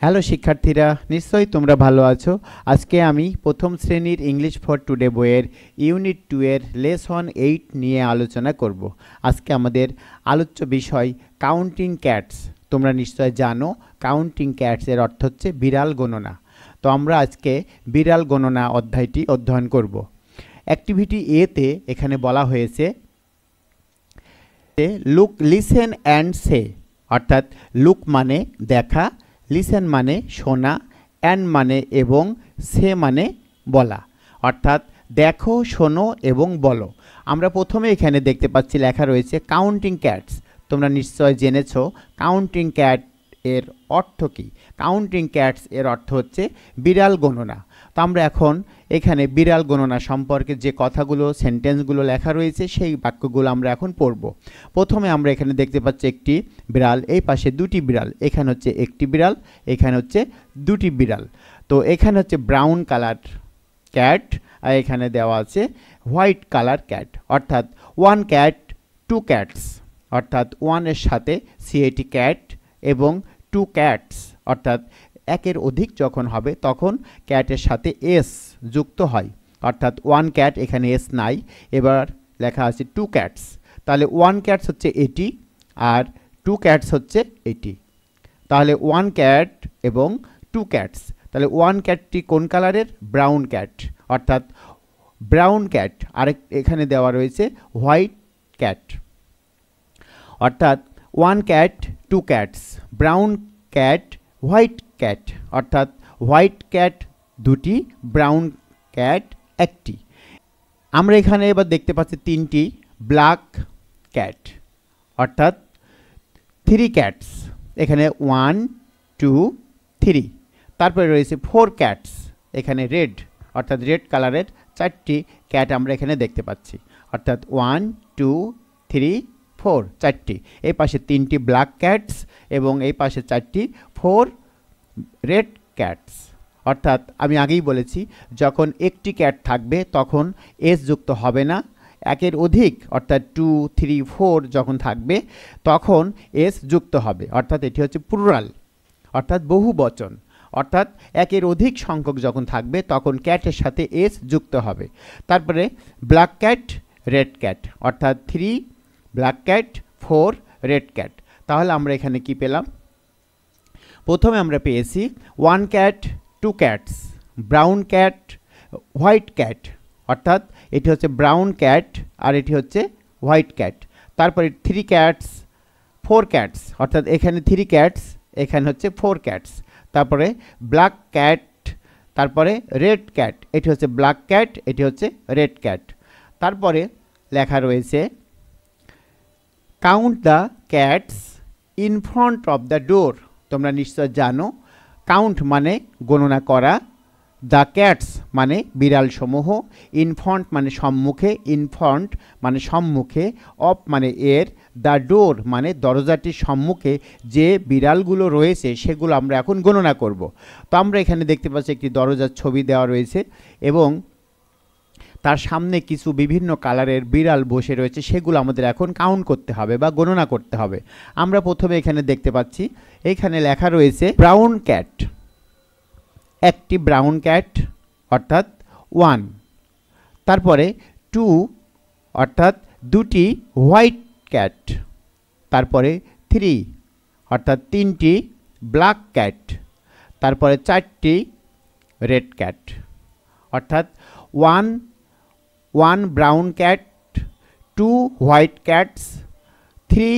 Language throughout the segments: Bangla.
হ্যালো শিক্ষার্থীরা, নিশ্চয়ই তোমরা ভালো আছো। আজকে আমি প্রথম শ্রেণীর ইংলিশ ফর টুডে বইয়ের ইউনিট 2 এর লেসন 8 নিয়ে আলোচনা করব। আজকে আমাদের আলোচ্য বিষয় কাউন্টিং ক্যাটস। তোমরা নিশ্চয় জানো কাউন্টিং ক্যাটস এর অর্থ হচ্ছে বিড়াল গণনা। তো আমরা আজকে বিড়াল গণনা অধ্যায়টি অধ্যয়ন করব। অ্যাক্টিভিটি এ তে এখানে বলা হয়েছে লুক, লিসেন অ্যান্ড সে, অর্থাৎ লুক মানে দেখা, লিসেন মানে শোনা, অ্যান্ড মানে এবং, সে মানে বলা, অর্থাৎ দেখো, শোনো এবং বলো। আমরা প্রথমে এখানে দেখতে পাচ্ছি লেখা রয়েছে কাউন্টিং ক্যাটস। তোমরা নিশ্চয় জেনেছো কাউন্টিং ক্যাট এর অর্থ কী। কাউন্টিং ক্যাটস এর অর্থ হচ্ছে বিড়াল গণনা। তো আমরা এখন এখানে বিড়াল গণনা সম্পর্কে যে কথাগুলো, সেন্টেন্সগুলো লেখা রয়েছে সেই বাক্যগুলো আমরা এখন পড়ব। প্রথমে আমরা এখানে দেখতে পাচ্ছি একটি বিড়াল, এই পাশে দুটি বিড়াল, এখানে হচ্ছে একটি বিড়াল, এখানে হচ্ছে দুটি বিড়াল। তো এখানে হচ্ছে ব্রাউন কালার ক্যাট আর এখানে দেওয়া আছে হোয়াইট কালার ক্যাট, অর্থাৎ ওয়ান ক্যাট টু ক্যাটস, অর্থাৎ ওয়ানের সাথে সিএটি ক্যাট এবং টু ক্যাটস, অর্থাৎ একের অধিক যখন হবে তখন ক্যাটের সাথে এস যুক্ত হয়, অর্থাৎ ওয়ান ক্যাট, এখানে এস নাই, এবার লেখা আছে টু ক্যাটস। তাহলে ওয়ান ক্যাটস হচ্ছে এটি আর টু ক্যাটস হচ্ছে এটি। তাহলে ওয়ান ক্যাট এবং টু ক্যাটস। তাহলে ওয়ান ক্যাটটি কোন কালারের? ব্রাউন ক্যাট, অর্থাৎ ব্রাউন ক্যাট। আরেক এখানে দেওয়া রয়েছে হোয়াইট ক্যাট, অর্থাৎ one cat two cats, brown cat white cat, অর্থাৎ হোয়াইট ক্যাট দুটি, ব্রাউন ক্যাট একটি। আমরা এখানে এবার দেখতে পাচ্ছি তিনটি ব্ল্যাক ক্যাট, অর্থাৎ থ্রি ক্যাটস। এখানে 1 2 3। তারপরে রয়েছে ফোর ক্যাটস, এখানে রেড, অর্থাৎ রেড কালারের চারটি ক্যাট আমরা এখানে দেখতে পাচ্ছি, অর্থাৎ 1 2 3 4, চারটি। এই পাশে তিনটি ব্ল্যাক ক্যাটস এবং এই পাশে চারটি ফোর রেড ক্যাটস। অর্থাৎ আমি আগেই বলেছি যখন একটি ক্যাট থাকবে তখন এস যুক্ত হবে না, একের অধিক অর্থাৎ 2 3 4 যখন থাকবে তখন এস যুক্ত হবে, অর্থাৎ এটি হচ্ছে প্লুরাল, অর্থাৎ বহু বচন, অর্থাৎ একের অধিক সংখ্যক যখন থাকবে তখন ক্যাটের সাথে এস যুক্ত হবে। তারপরে ব্ল্যাক ক্যাট রেড ক্যাট, অর্থাৎ 3 ব্ল্যাক ক্যাট 4 রেড ক্যাট। তাহলে আমরা এখানে কি পেলাম? প্রথমে আমরা পেয়েছি one cat two cats, brown cat white cat, অর্থাৎ এটি হচ্ছে ব্রাউন ক্যাট আর এটি হচ্ছে হোয়াইট ক্যাট। তারপরে থ্রি ক্যাটস ফোর ক্যাটস, অর্থাৎ এখানে থ্রি ক্যাটস, এখানে হচ্ছে ফোর ক্যাটস। তারপরে ব্ল্যাক ক্যাট, তারপরে রেড ক্যাট, এটি হচ্ছে ব্ল্যাক ক্যাট, এটি হচ্ছে রেড ক্যাট। তারপরে লেখা রয়েছে count the cats in front of the door. তোমরা নিশ্চয় জানো কাউন্ট মানে গণনা করা, দ্য ক্যাটস মানে বিড়াল সমূহ, ইন ফ্রন্ট মানে সম্মুখে, ইন ফ্রন্ট মানে সম্মুখে, অফ মানে এর, দ্য ডোর মানে দরজাটির সম্মুখে যে বিড়ালগুলো রয়েছে সেগুলো আমরা এখন গণনা করব। তো আমরা এখানে দেখতে পাচ্ছি একটি দরজার ছবি দেওয়া রয়েছে এবং তার সামনে কিছু বিভিন্ন কালারের বিড়াল বসে রয়েছে, সেগুলো আমাদের এখন কাউন্ট করতে হবে বা গণনা করতে হবে। আমরা প্রথমে এখানে দেখতে পাচ্ছি এখানে লেখা রয়েছে ব্রাউন ক্যাট, একটি ব্রাউন ক্যাট অর্থাৎ 1, তারপরে 2 অর্থাৎ দুটি হোয়াইট ক্যাট, তারপরে 3 অর্থাৎ তিনটি ব্ল্যাক ক্যাট, তারপরে চারটি রেড ক্যাট, অর্থাৎ 1 brown cat, 2 white cats, 3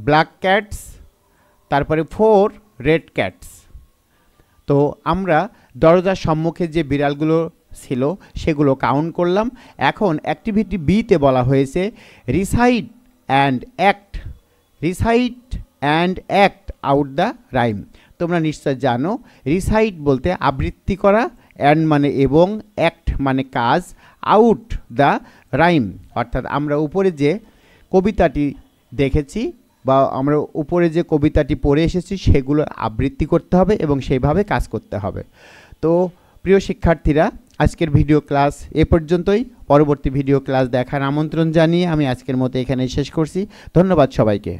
black cats, তারপরে 4 রেড ক্যাটস। তো আমরা দরজার সম্মুখে যে বিড়ালগুলো ছিল সেগুলো কাউন্ট করলাম। এখন অ্যাক্টিভিটি বিতে বলা হয়েছে recite and act, recite and act out the rhyme. তোমরা নিশ্চয় জানো রিসাইট বলতে আবৃত্তি করা, অ্যান্ড মানে এবং, অ্যাক্ট মানে কাজ, আউট দ্য রাইম, অর্থাৎ আমরা উপরে যে কবিতাটি দেখেছি বা আমরা উপরে যে কবিতাটি পড়ে এসেছি সেগুলো আবৃত্তি করতে হবে এবং সেইভাবে কাজ করতে হবে। তো প্রিয় শিক্ষার্থীরা, আজকের ভিডিও ক্লাস এ পর্যন্তই। পরবর্তী ভিডিও ক্লাস দেখার আমন্ত্রণ জানিয়ে আমি আজকের মতো এখানেই শেষ করছি। ধন্যবাদ সবাইকে।